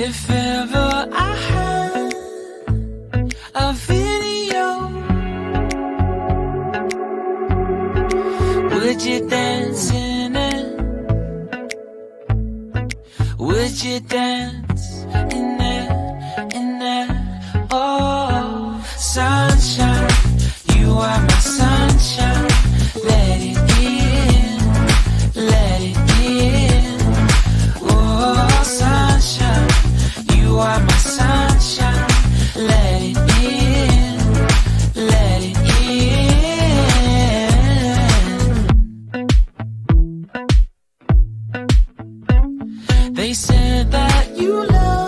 If ever I had a video, would you dance in it? Would you dance in it, in it? Oh, sunshine, you are my sunshine. Let it in, let it in. Oh, sunshine, you are my sunshine. Let it in, let it in. They said that you love